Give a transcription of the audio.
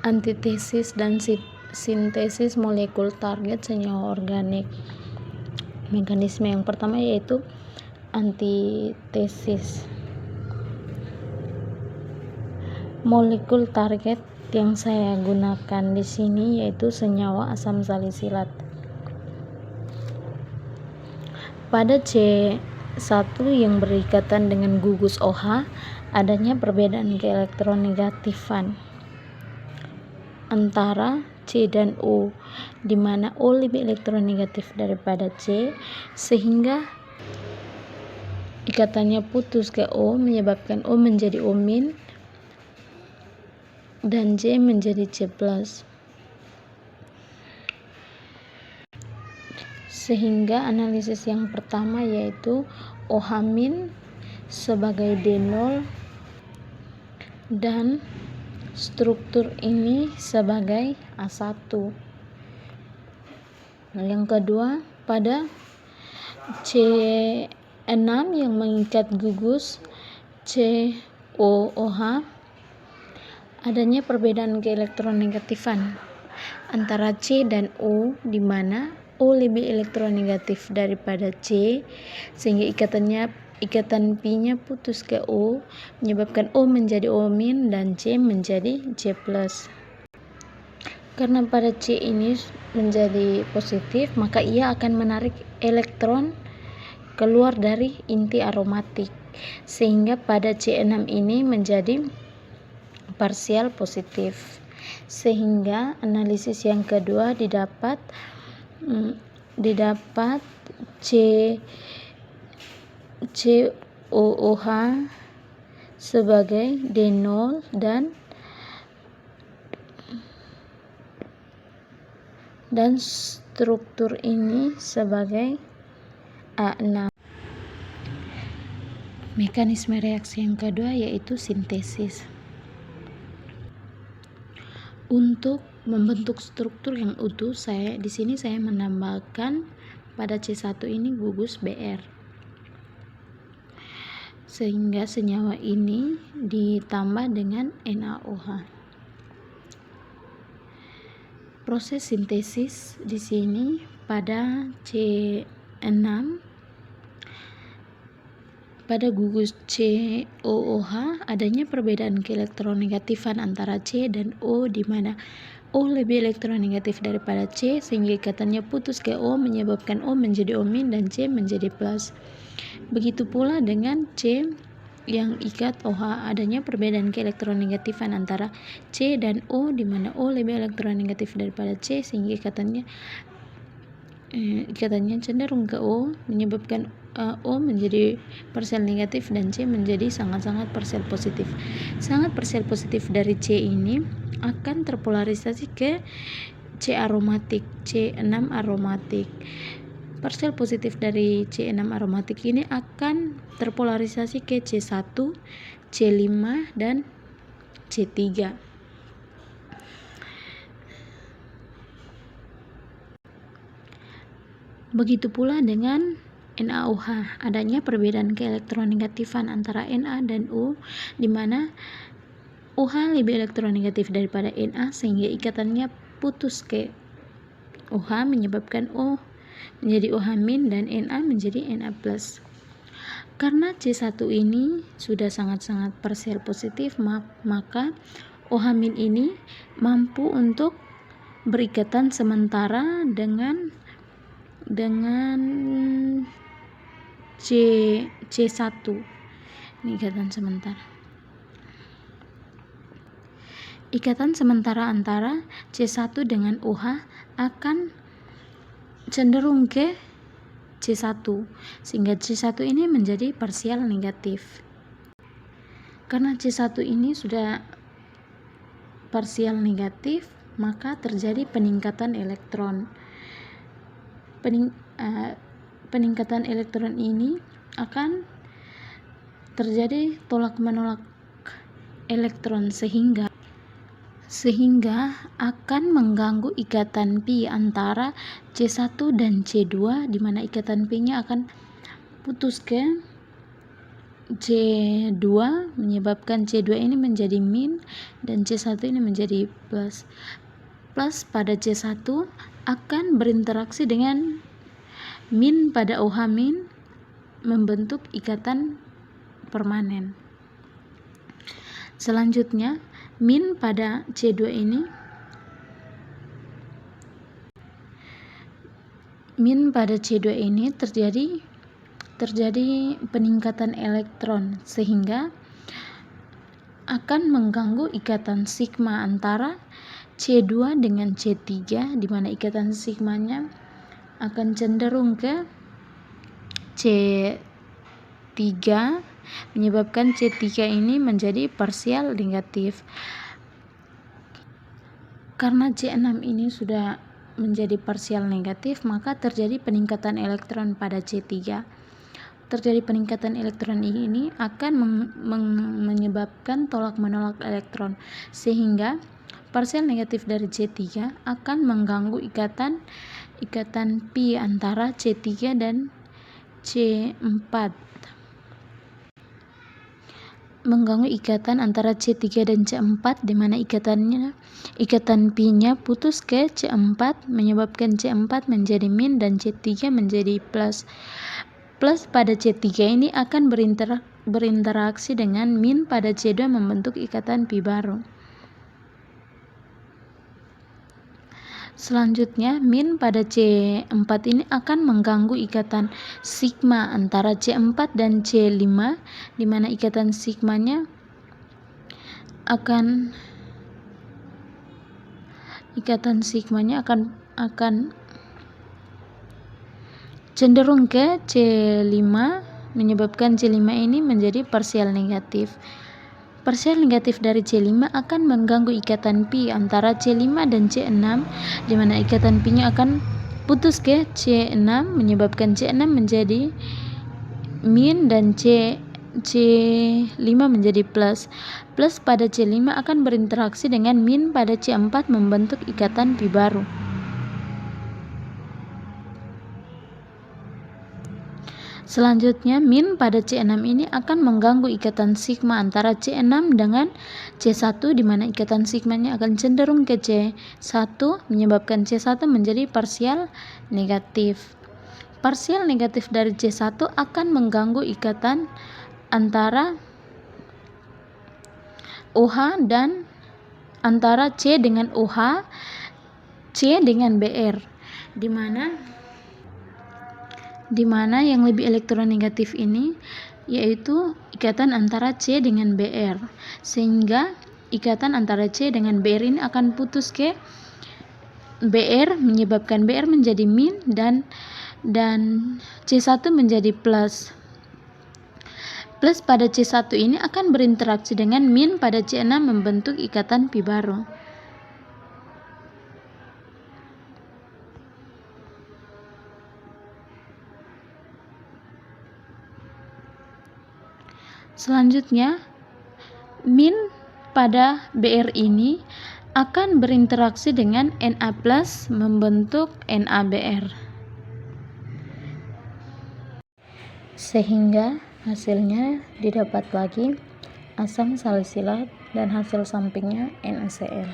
antitesis dan sintesis molekul target senyawa organik. Mekanisme yang pertama yaitu antitesis. Molekul target yang saya gunakan di sini yaitu senyawa asam salisilat. Pada C1 yang berikatan dengan gugus OH, adanya perbedaan keelektronegatifan antara C dan O, di mana O lebih elektronegatif daripada C, sehingga ikatannya putus ke O menyebabkan O menjadi O- dan C menjadi C+. Sehingga analisis yang pertama yaitu OH- sebagai D0 dan struktur ini sebagai A1. Yang kedua, pada C6 yang mengikat gugus COOH, adanya perbedaan keelektronegatifan antara C dan O, di mana O lebih elektronegatif daripada C, sehingga ikatan pi-nya putus ke O, menyebabkan O menjadi O- dan C menjadi C+. Karena pada C ini menjadi positif, maka ia akan menarik elektron keluar dari inti aromatik, sehingga pada C6 ini menjadi parsial positif. Sehingga analisis yang kedua didapat COOH sebagai D0 dan struktur ini sebagai A6. Mekanisme reaksi yang kedua yaitu sintesis. Untuk membentuk struktur yang utuh, di sini saya menambahkan pada C1 ini gugus Br, sehingga senyawa ini ditambah dengan NaOH. Proses sintesis di sini pada C6 pada gugus COOH adanya perbedaan keelektronegatifan antara C dan O, di mana O lebih elektronegatif daripada C, sehingga ikatannya putus ke O menyebabkan O menjadi O- dan C menjadi plus. Begitu pula dengan C yang ikat OH, adanya perbedaan keelektronegatifan antara C dan O, di mana O lebih elektronegatif daripada C, sehingga ikatannya cenderung ke O, menyebabkan O menjadi parsial negatif dan C menjadi sangat-sangat parsial positif. Sangat parsial positif dari C ini akan terpolarisasi ke C aromatik, C6 aromatik. Parsial positif dari C6 aromatik ini akan terpolarisasi ke C1, C5 dan C3. Begitu pula dengan NaOH, adanya perbedaan keelektronegatifan antara Na dan O, di mana OH lebih elektronegatif daripada Na, sehingga ikatannya putus ke OH menyebabkan O menjadi OH- dan Na menjadi Na+. Karena C1 ini sudah sangat-sangat parsial positif, maka OH- ini mampu untuk berikatan sementara dengan C1. Ini ikatan sementara. Ikatan sementara antara C1 dengan OH akan cenderung ke C1, sehingga C1 ini menjadi parsial negatif. Karena C1 ini sudah parsial negatif, maka terjadi peningkatan elektron. Peningkatan elektron ini akan terjadi tolak-menolak elektron, sehingga akan mengganggu ikatan pi antara C1 dan C2, di mana ikatan pi-nya akan putus ke C2 menyebabkan C2 ini menjadi min dan C1 ini menjadi plus. Plus pada C1 akan berinteraksi dengan min pada OH min membentuk ikatan permanen. Selanjutnya, min pada C2 ini terjadi peningkatan elektron sehingga akan mengganggu ikatan sigma antara C2 dengan C3, di mana ikatan sigmanya akan cenderung ke C3 menyebabkan C3 ini menjadi parsial negatif. Karena C6 ini sudah menjadi parsial negatif, maka terjadi peningkatan elektron pada C3. Terjadi peningkatan elektron ini akan menyebabkan tolak-menolak elektron, sehingga parsial negatif dari C3 akan mengganggu ikatan pi antara C3 dan C4. Mengganggu ikatan antara C3 dan C4, di mana ikatan pi-nya putus ke C4 menyebabkan C4 menjadi min dan C3 menjadi plus. Plus pada C3 ini akan berinteraksi dengan min pada C2 membentuk ikatan pi baru. Selanjutnya, min pada C4 ini akan mengganggu ikatan sigma antara C4 dan C5, di mana ikatan sigmanya akan cenderung ke C5 menyebabkan C5 ini menjadi parsial negatif. Parsial negatif dari C5 akan mengganggu ikatan pi antara C5 dan C6, di mana ikatan pi-nya akan putus ke C6 menyebabkan C6 menjadi min dan C5 menjadi plus. Plus pada C5 akan berinteraksi dengan min pada C4 membentuk ikatan pi baru. Selanjutnya, min pada C6 ini akan mengganggu ikatan sigma antara C6 dengan C1, di mana ikatan sigmanya akan cenderung ke C1 menyebabkan C1 menjadi parsial negatif. Parsial negatif dari C1 akan mengganggu ikatan antara OH dan antara C dengan OH, C dengan Br, di mana yang lebih elektronegatif ini yaitu ikatan antara C dengan Br, sehingga ikatan antara C dengan Br ini akan putus ke Br menyebabkan Br menjadi min dan C1 menjadi plus. Plus pada C1 ini akan berinteraksi dengan min pada C6 membentuk ikatan pi baru. Selanjutnya, min pada Br ini akan berinteraksi dengan Na+ membentuk NaBr, sehingga hasilnya didapat lagi asam salisilat dan hasil sampingnya NaCl.